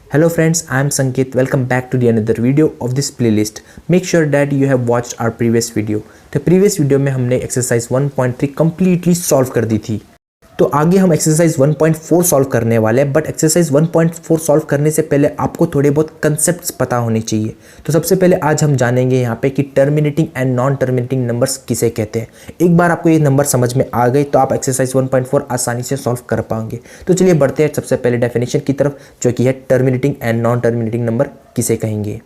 Hello friends, I am Sanket. Welcome back to the another video of this playlist. Make sure that you have watched our previous video. तो previous video में हमने exercise 1.3 completely solve कर दी थी. तो आगे हम exercise 1.4 solve करने वाले हैं, बट एक्सरसाइज 1.4 सॉल्व करने से पहले आपको थोड़े बहुत कंसेप्ट्स पता होने चाहिए. तो सबसे पहले आज हम जानेंगे यहाँ पे कि terminating and non terminating numbers किसे कहते हैं. एक बार आपको ये नंबर समझ में आ गए तो आप एक्सरसाइज 1.4 आसानी से सॉल्व कर पाएंगे. तो चलिए बढ़ते हैं सबसे पहले डेफिनेशन की तरफ, जो कि है terminating and non terminating number किसे कहेंगे.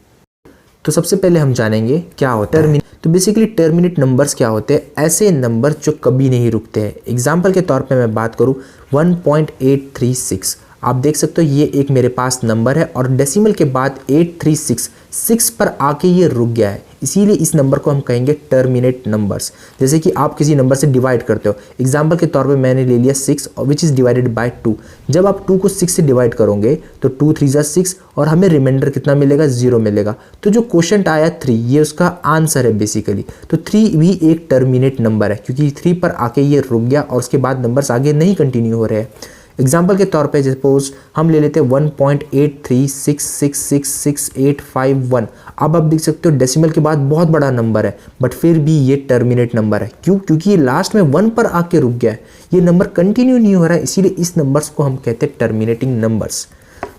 तो सबसे पहले हम जानेंगे क्या होता है. तो बेसिकली टर्मिनेट नंबर्स क्या होते हैं, ऐसे नंबर जो कभी नहीं रुकते हैं. एग्जाम्पल के तौर पे मैं बात करूँ 1.836, आप देख सकते हो ये एक मेरे पास नंबर है और डेसिमल के बाद 836 पर आके ये रुक गया है, इसीलिए इस नंबर को हम कहेंगे टर्मिनेट नंबर्स. जैसे कि आप किसी नंबर से डिवाइड करते हो, एग्जाम्पल के तौर पे मैंने ले लिया 6 विच इज़ डिवाइडेड बाय 2. जब आप 2 को 6 से डिवाइड करोगे तो 2 3 जा 6 और हमें रिमाइंडर कितना मिलेगा, 0 मिलेगा. तो जो क्वेश्चन आया 3, ये उसका आंसर है बेसिकली. तो 3 भी एक टर्मिनेट नंबर है क्योंकि 3 पर आके ये रुक गया और उसके बाद नंबर्स आगे नहीं कंटिन्यू हो रहे हैं. एग्जाम्पल के तौर पे सपोज हम ले लेते हैं 1.8366666851. अब आप देख सकते हो डेसिमल के बाद बहुत बड़ा नंबर है, बट फिर भी ये टर्मिनेट नंबर है. क्यों? क्योंकि ये लास्ट में 1 पर आके रुक गया है, ये नंबर कंटिन्यू नहीं हो रहा है, इसीलिए इस नंबर्स को हम कहते हैं टर्मिनेटिंग नंबर्स.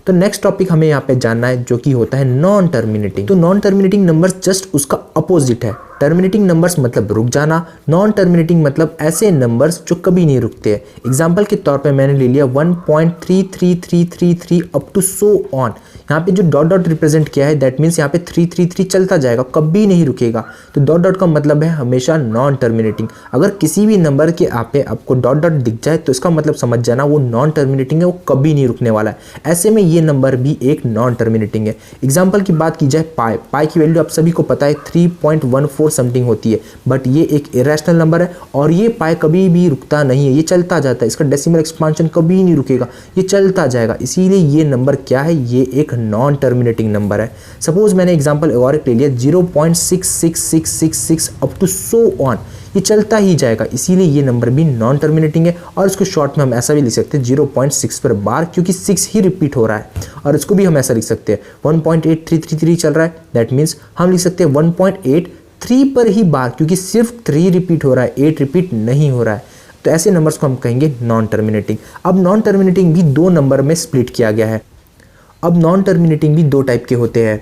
तो नेक्स्ट टॉपिक हमें यहाँ पे जानना है, जो कि होता है नॉन टर्मिनेटिंग. तो नॉन टर्मिनेटिंग नंबर्स जस्ट उसका अपोजिट है. टर्मिनेटिंग नंबर्स मतलब रुक जाना, नॉन टर्मिनेटिंग मतलब ऐसे नंबर्स जो कभी नहीं रुकते हैं. एग्जाम्पल के तौर पे मैंने ले लिया 1.33333 अप टू सो ऑन. यहाँ पे जो डॉट डॉट रिप्रेजेंट किया है दैट मीन्स यहाँ पे 333 चलता जाएगा, कभी नहीं रुकेगा. तो डॉट डॉट का मतलब है हमेशा नॉन टर्मिनेटिंग. अगर किसी भी नंबर के आपको डॉट डॉट दिख जाए तो इसका मतलब समझ जाना वो नॉन टर्मिनेटिंग है, वो कभी नहीं रुकने वाला है. ऐसे में ये नंबर भी एक नॉन टर्मिनेटिंग है. एग्जाम्पल की बात की जाए पाई की वैल्यू आप सभी को पता है 3.14 समथिंग होती है, बट ये एक इरेशनल नंबर है और ये पाई कभी भी रुकता नहीं है, ये चलता जाता है. इसका डेसिमल एक्सपांशन कभी नहीं रुकेगा, ये चलता जाएगा, इसीलिए ये नंबर क्या है, ये एक नॉन टर्मिनेटिंग नंबर है. सपोज मैंने एग्जांपल और एक ले लिया 0.66666 अप टू सो ऑन, ये चलता ही जाएगा, इसीलिए ये नंबर भी नॉन टर्मिनेटिंग है. और इसको शॉर्ट में हम ऐसा भी लिख सकते हैं 0.6 पर बार, क्योंकि 6 ही रिपीट हो रहा है. और इसको भी हम ऐसा लिख सकते हैं 1.8333 चल रहा है, दैट मीन्स हम लिख सकते हैं 1.83 पर ही बार, क्योंकि सिर्फ 3 रिपीट हो रहा है, 8 रिपीट नहीं हो रहा है. तो ऐसे नंबर्स को हम कहेंगे नॉन टर्मिनेटिंग. अब नॉन टर्मिनेटिंग भी 2 नंबर में स्प्लिट किया गया है. अब नॉन टर्मिनेटिंग भी 2 टाइप के होते हैं.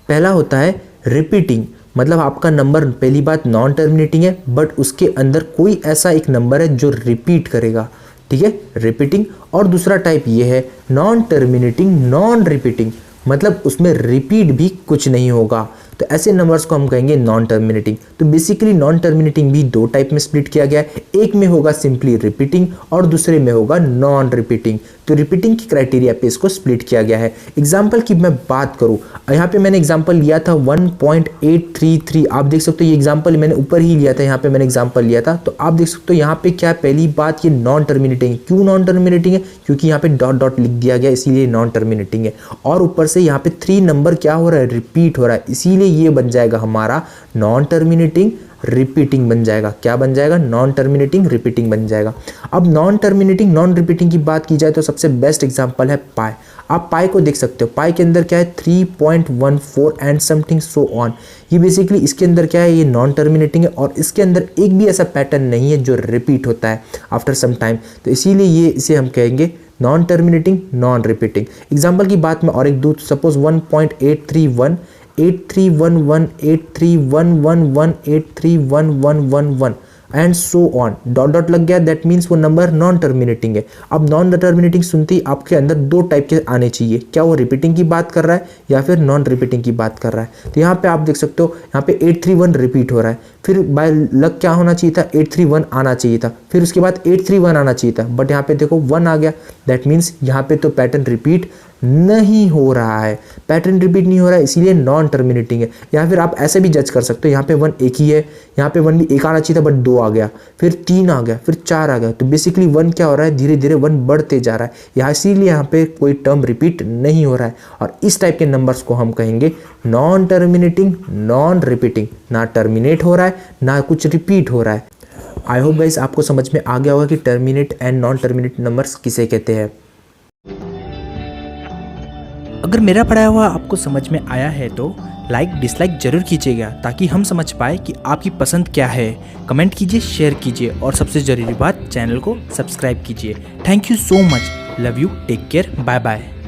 पहला होता है रिपीटिंग, मतलब आपका नंबर पहली बात नॉन टर्मिनेटिंग है, बट उसके अंदर कोई ऐसा एक नंबर है जो रिपीट करेगा, ठीक है, रिपीटिंग. और दूसरा टाइप ये है नॉन टर्मिनेटिंग नॉन रिपीटिंग, मतलब उसमें रिपीट भी कुछ नहीं होगा. तो ऐसे नंबर्स को हम कहेंगे नॉन टर्मिनेटिंग. तो बेसिकली नॉन टर्मिनेटिंग भी 2 टाइप में स्प्लिट किया गया है. एक में होगा सिंपली रिपीटिंग और दूसरे में होगा नॉन रिपीटिंग. तो रिपीटिंग की क्राइटेरिया पे इसको स्प्लिट किया गया है. एग्जाम्पल की मैं बात करूं, यहाँ पे मैंने एग्जाम्पल लिया था 1.833. आप देख सकते हो ये एग्जाम्पल मैंने ऊपर ही लिया था, यहाँ पे मैंने एग्जाम्पल लिया था. तो आप देख सकते हो यहाँ पे क्या, पहली बात ये नॉन टर्मिनेटिंग. क्यों नॉन टर्मिनेटिंग है? क्योंकि यहाँ पे डॉट डॉट लिख दिया गया, इसीलिए नॉन टर्मिनेटिंग है. और ऊपर से यहाँ पे 3 नंबर क्या हो रहा है, रिपीट हो रहा है, इसीलिए ये बन जाएगा हमारा नॉन टर्मिनेटिंग रिपीटिंग बन जाएगा. क्या बन जाएगा? नॉन टर्मिनेटिंग रिपीटिंग बन जाएगा. अब नॉन टर्मिनेटिंग नॉन रिपीटिंग की बात की जाए तो सबसे बेस्ट एग्जांपल है पाई. आप पाई को देख सकते हो, पाई के अंदर क्या है 3.14 एंड समथिंग सो ऑन. ये बेसिकली इसके अंदर क्या है, ये नॉन टर्मिनेटिंग है और इसके अंदर एक भी ऐसा पैटर्न नहीं है जो रिपीट होता है आफ्टर सम टाइम. तो इसीलिए ये इसे हम कहेंगे non terminating non repeating. Example की बात में और एक दूँ, suppose 1.831 8311 8311 831111 and so on, dot dot लग गया, दैट मीन्स वो नंबर नॉन टर्मिनेटिंग है. अब नॉन टर्मिनेटिंग सुनते ही आपके अंदर 2 टाइप के आने चाहिए, क्या वो रिपीटिंग की बात कर रहा है या फिर नॉन रिपीटिंग की बात कर रहा है. तो यहाँ पे आप देख सकते हो यहाँ पे 831 रिपीट हो रहा है, फिर बाय लक क्या होना चाहिए था, 831 आना चाहिए था, फिर उसके बाद 831 आना चाहिए था, बट यहाँ पे देखो 1 आ गया, दैट मीन्स यहाँ पे तो पैटर्न रिपीट नहीं हो रहा है, पैटर्न रिपीट नहीं हो रहा है, इसीलिए नॉन टर्मिनेटिंग है. या फिर आप ऐसे भी जज कर सकते हो, यहाँ पे 1 एक ही है, यहाँ पे 1 भी एक आना चाहिए था बट 2 आ गया, फिर 3 आ गया, फिर 4 आ गया. तो बेसिकली 1 क्या हो रहा है, धीरे धीरे 1 बढ़ते जा रहा है, यहाँ इसीलिए यहाँ पे कोई टर्म रिपीट नहीं हो रहा है. और इस टाइप के नंबर्स को हम कहेंगे नॉन टर्मिनेटिंग नॉन रिपीटिंग. ना टर्मिनेट हो रहा है ना कुछ रिपीट हो रहा है. आई होप गाइस आपको समझ में आ गया होगा कि terminate and non terminate numbers किसे कहते हैं. अगर मेरा पढ़ाया हुआ आपको समझ में आया है तो लाइक डिसलाइक जरूर कीजिएगा ताकि हम समझ पाए कि आपकी पसंद क्या है। कमेंट कीजिए, शेयर कीजिए और सबसे ज़रूरी बात चैनल को सब्सक्राइब कीजिए। Thank you so much. Love you, take care, bye bye.